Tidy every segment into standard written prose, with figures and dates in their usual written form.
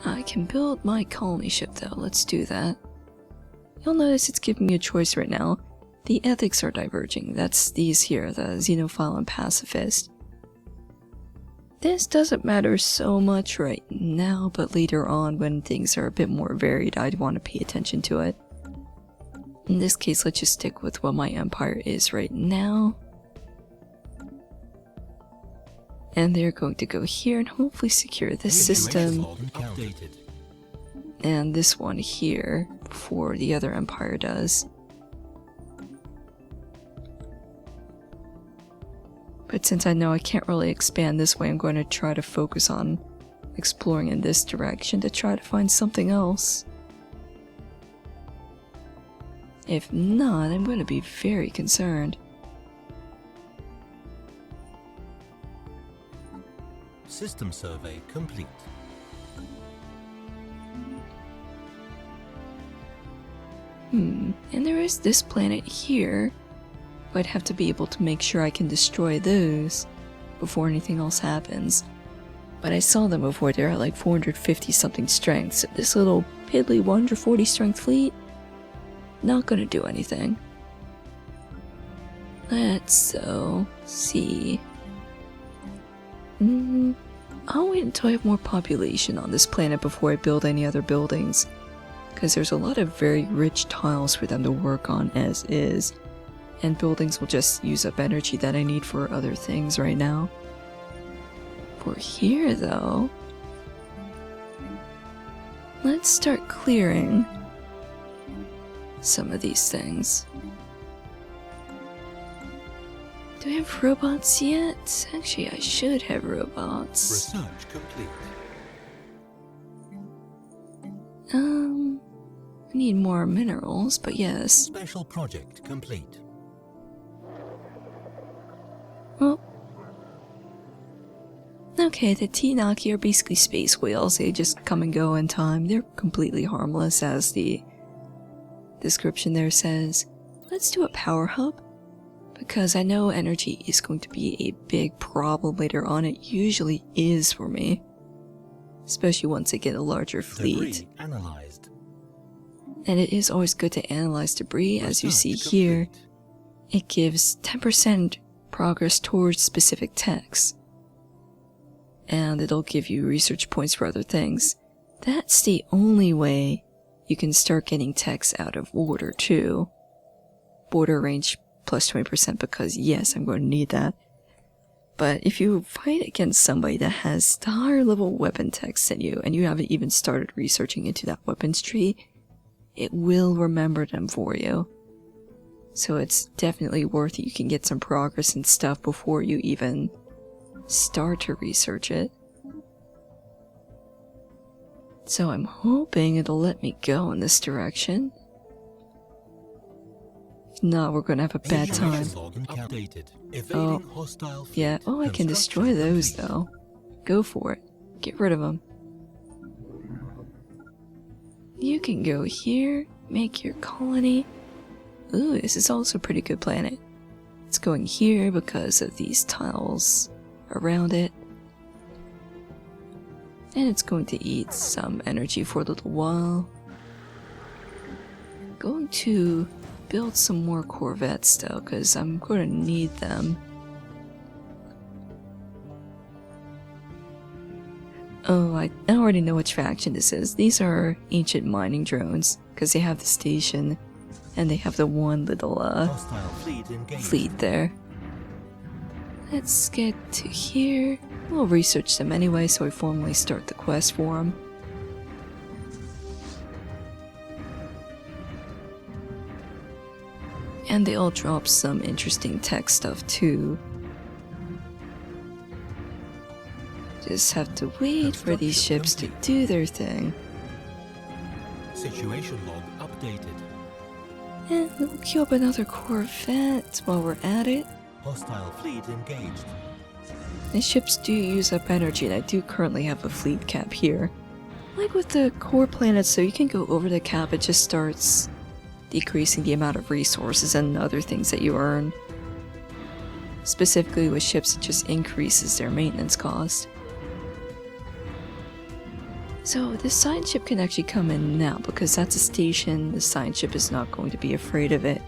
I can build my colony ship though, let's do that. You'll notice it's giving me a choice right now. The ethics are diverging, that's these here, the xenophile and pacifist. This doesn't matter so much right now, but later on when things are a bit more varied, I'd want to pay attention to it. In this case, let's just stick with what my empire is right now. And they're going to go here and hopefully secure this system. And this one here before the other empire does. But since I know I can't really expand this way, I'm going to try to focus on exploring in this direction to try to find something else. If not, I'm going to be very concerned. System survey complete. And there is this planet here. But I'd have to be able to make sure I can destroy those before anything else happens. But I saw them before, they're at like 450 something strength, so this little piddly 140 strength fleet, not gonna do anything. Let's see. I'll wait until I have more population on this planet before I build any other buildings, because there's a lot of very rich tiles for them to work on as is. And buildings will just use up energy that I need for other things right now. For here, though, let's start clearing some of these things. Do I have robots yet? Actually, I should have robots. Research complete. I need more minerals, but yes. Special project complete. Well, okay, the T-Naki are basically space whales. They just come and go in time. They're completely harmless, as the description there says. Let's do a power hub, because I know energy is going to be a big problem later on. It usually is for me, especially once I get a larger fleet. Debris analyzed. And it is always good to analyze debris, as you see here. It gives 10% progress towards specific techs, and it'll give you research points for other things. That's the only way you can start getting techs out of order too. Border range plus 20%, because yes, I'm going to need that. But if you fight against somebody that has the higher level weapon techs than you, and you haven't even started researching into that weapons tree, it will remember them for you. So it's definitely worth it. You can get some progress and stuff before you even start to research it. So I'm hoping it'll let me go in this direction. If not, we're gonna have a bad time. Oh, yeah. Oh, I can destroy those though. Go for it. Get rid of them. You can go here, make your colony. Ooh, this is also a pretty good planet. It's going here because of these tiles around it. And it's going to eat some energy for a little while. Going to build some more corvettes though, because I'm going to need them. Oh, I already know which faction this is. These are ancient mining drones, because they have the station. And they have the one little fleet there. Let's get to here. We'll research them anyway, so we formally start the quest for them. And they all drop some interesting tech stuff too. Just have to wait for these ships to do their thing. Situation log updated. And we'll queue up another corvette while we're at it. Hostile fleet engaged. The ships do use up energy, and I do currently have a fleet cap here. Like with the core planets, so you can go over the cap, it just starts decreasing the amount of resources and other things that you earn. Specifically with ships, it just increases their maintenance cost. So the science ship can actually come in now because that's a station. The science ship is not going to be afraid of it.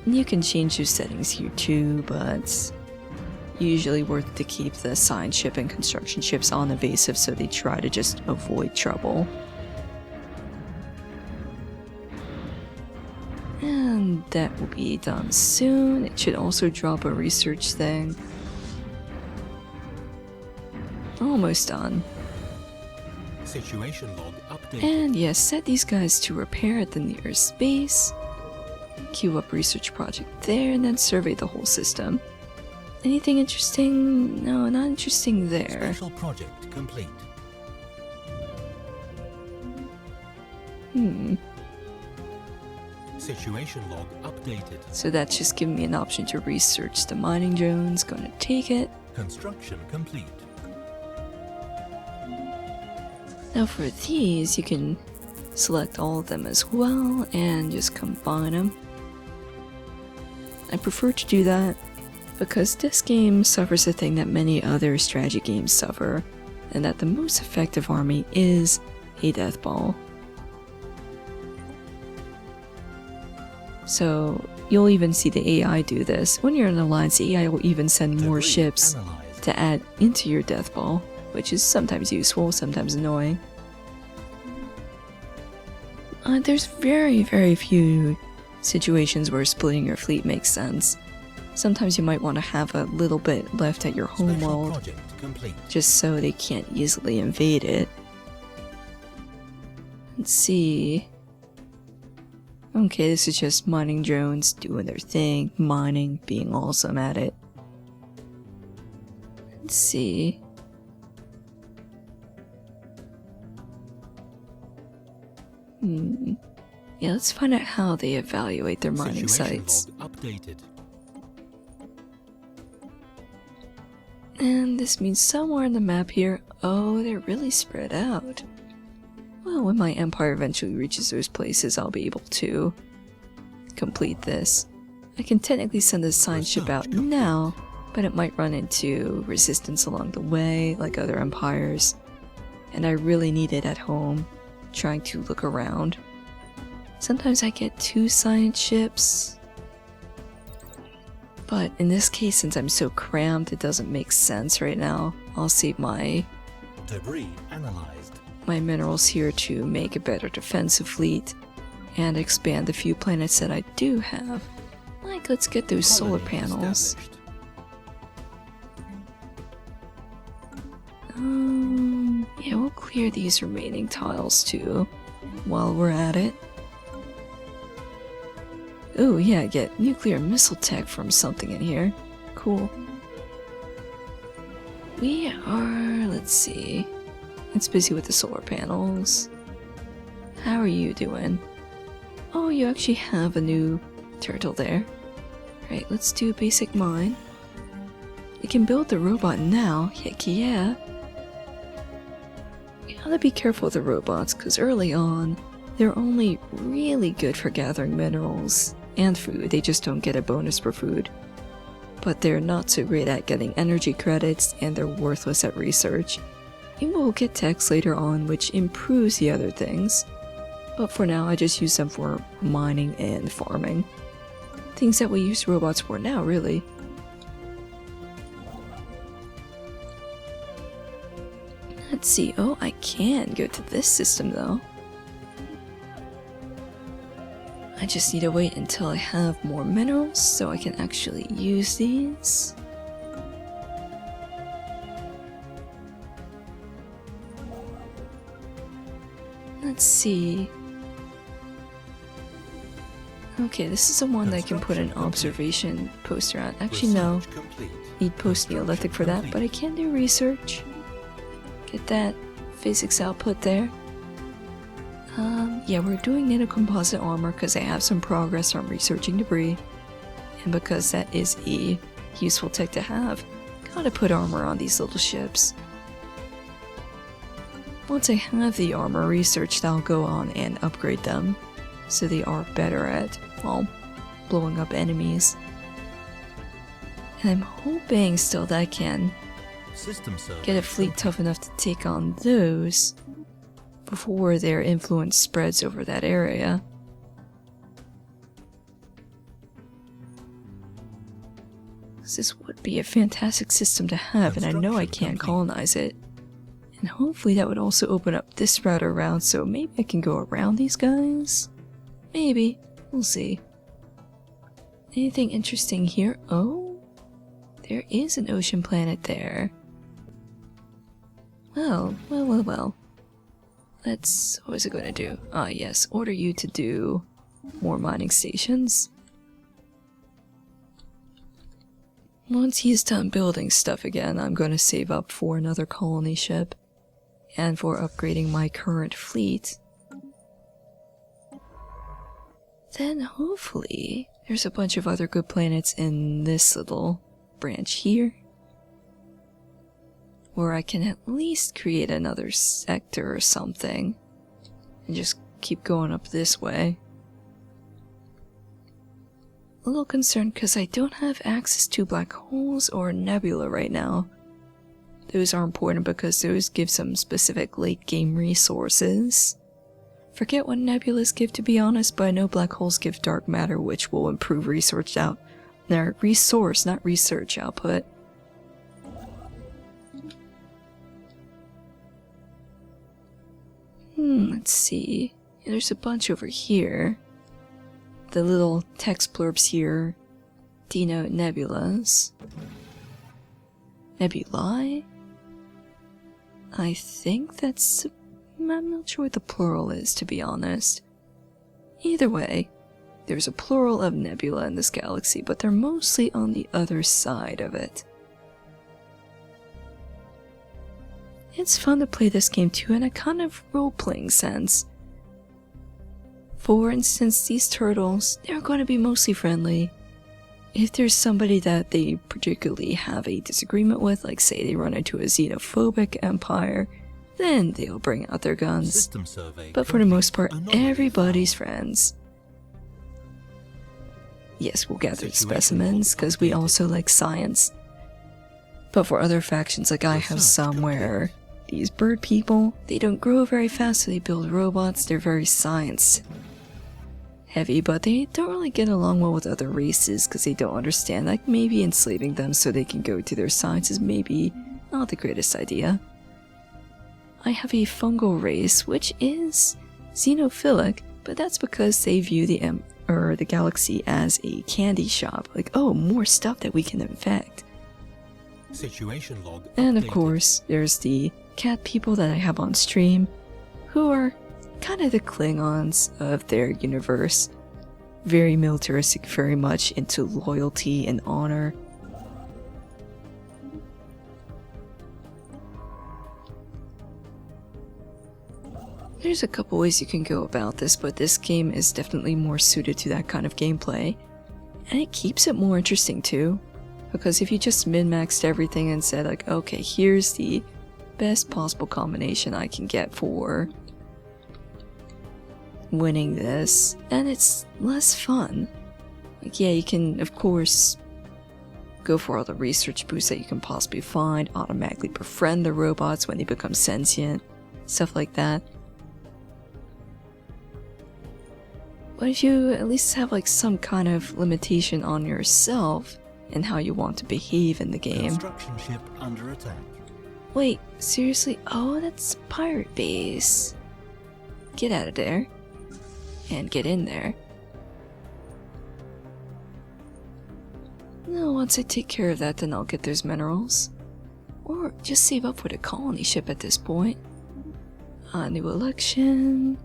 And you can change your settings here too, but usually worth to keep the science ship and construction ships on evasive so they try to just avoid trouble. And that will be done soon. It should also drop a research thing. Almost done. Situation log updated. And yes, set these guys to repair at the nearest base. Queue up research project there and then survey the whole system. Anything interesting? No, not interesting there. Special project complete. Situation log updated. So that's just giving me an option to research the mining drones. Gonna take it. Construction complete. Now for these, you can select all of them as well and just combine them. I prefer to do that because this game suffers a thing that many other strategy games suffer, and that the most effective army is a death ball. So you'll even see the AI do this. When you're in an alliance, the AI will even send more Debris ships analyzed. to add into your death ball, which is sometimes useful, sometimes annoying. There's very few situations where splitting your fleet makes sense. Sometimes you might want to have a little bit left at your home Special world, project complete. just so they can't easily invade it. Let's see. Okay, this is just mining drones doing their thing, mining, being awesome at it. Let's see. Yeah, let's find out how they evaluate their mining Situation sites. log updated. And this means somewhere on the map here, oh, they're really spread out. Well, when my empire eventually reaches those places, I'll be able to complete this. I can technically send the science ship out now, but it might run into resistance along the way, like other empires. And I really need it at home, trying to look around. Sometimes I get 2 science ships, but in this case, since I'm so cramped, it doesn't make sense right now. I'll save my Debris analyzed. minerals here to make a better defensive fleet and expand the few planets that I do have. Like, let's get those solar Colony panels. established. Yeah, we'll clear these remaining tiles too, while we're at it. Oh yeah, get nuclear missile tech from something in here. Cool. We are, let's see. It's busy with the solar panels. How are you doing? Oh, you actually have a new turtle there. Right, let's do a basic mine. We can build the robot now, heck yeah. You gotta be careful with the robots, because early on, they're only really good for gathering minerals and food, they just don't get a bonus for food. But they're not so great at getting energy credits, and they're worthless at research. You will get techs later on which improves the other things, but for now I just use them for mining and farming. Things that we use robots for now, really. Let's see, oh, I can go to this system though. I just need to wait until I have more minerals so I can actually use these. Let's see. Okay, this is the one that I can put an observation poster on. Actually, no. Research complete. Need post Neolithic for that, but I can do research. Get that physics output there. Yeah, we're doing nanocomposite armor because I have some progress on researching debris. And because that is a useful tech to have. Gotta put armor on these little ships. Once I have the armor researched, I'll go on and upgrade them. So they are better at, well, blowing up enemies. And I'm hoping still that I can System server get a fleet tough enough to take on those. before their influence spreads over that area. This would be a fantastic system to have, and I know I can't colonize it. And hopefully that would also open up this route around, so maybe I can go around these guys? Maybe. We'll see. Anything interesting here? Oh, there is an ocean planet there. Well. Let's... what is it going to do? Ah, yes, order you to do more mining stations. Once he's done building stuff again, I'm going to save up for another colony ship and for upgrading my current fleet. Then hopefully there's a bunch of other good planets in this little branch here, where I can at least create another sector or something and just keep going up this way. A little concerned because I don't have access to black holes or nebula right now. Those are important because those give some specific late game resources. Forget what nebulas give, to be honest, but I know black holes give dark matter, which will improve research resource, not research output. Let's see. Yeah, there's a bunch over here. The little text blurbs here denote nebulas. Nebulae? I think that's... I'm not sure what the plural is, to be honest. Either way, there's a plural of nebula in this galaxy, but they're mostly on the other side of it. It's fun to play this game too in a kind of role-playing sense. For instance, these turtles, they're going to be mostly friendly. If there's somebody that they particularly have a disagreement with, like say they run into a xenophobic empire, then they'll bring out their guns. But for the most part, everybody's friends. Yes, we'll gather specimens, because we also like science. But for other factions, like I have some where these bird people, they don't grow very fast, so they build robots. They're very science heavy, but they don't really get along well with other races because they don't understand. Like maybe enslaving them so they can go to their science is maybe not the greatest idea. I have a fungal race which is xenophilic, but that's because they view the galaxy as a candy shop. Like, oh, more stuff that we can infect. Situation log and of updated. course, there's the cat people that I have on stream, who are kind of the Klingons of their universe. Very militaristic, very much into loyalty and honor. There's a couple ways you can go about this, but this game is definitely more suited to that kind of gameplay. And it keeps it more interesting too. Because if you just min-maxed everything and said like, okay, here's the best possible combination I can get for winning this, then it's less fun. Like, yeah, you can, of course, go for all the research boosts that you can possibly find, automatically befriend the robots when they become sentient, stuff like that. But if you at least have like some kind of limitation on yourself and how you want to behave in the game. Construction ship under attack. Wait, seriously? Oh, that's pirate base. Get out of there. And get in there. No, once I take care of that, then I'll get those minerals. Or just save up for the colony ship at this point. New election.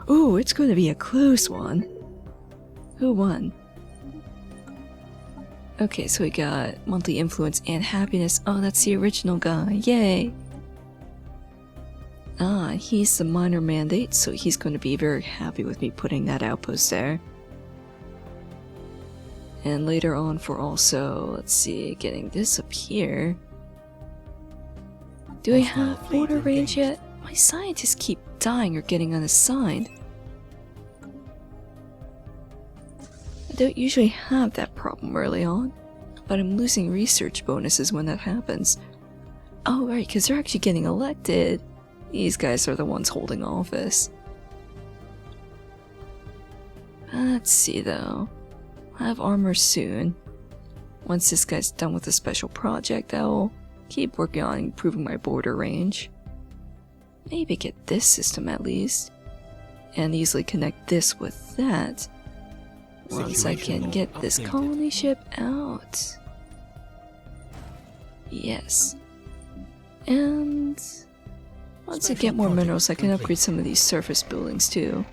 Ooh, it's going to be a close one. Who won? Okay, so we got monthly influence and happiness. Oh, that's the original guy. Yay! Ah, he's the minor mandate, so he's going to be very happy with me putting that outpost there. And later on for also, let's see, getting this up here. Do I have border range yet? My scientists keep dying or getting unassigned. I don't usually have that problem early on, but I'm losing research bonuses when that happens. Oh right, because they're actually getting elected. These guys are the ones holding office. Let's see though. I'll have armor soon. Once this guy's done with the special project, I'll keep working on improving my border range. Maybe get this system at least. And easily connect this with that. Once I can get this colony ship out. Yes. And once I get more minerals, I can upgrade some of these surface buildings too.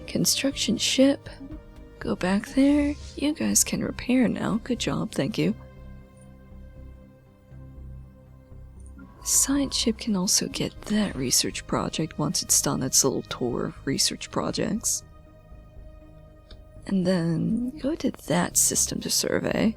Construction ship. Go back there. You guys can repair now. Good job, thank you. Science ship can also get that research project once it's done its little tour of research projects. And then go to that system to survey.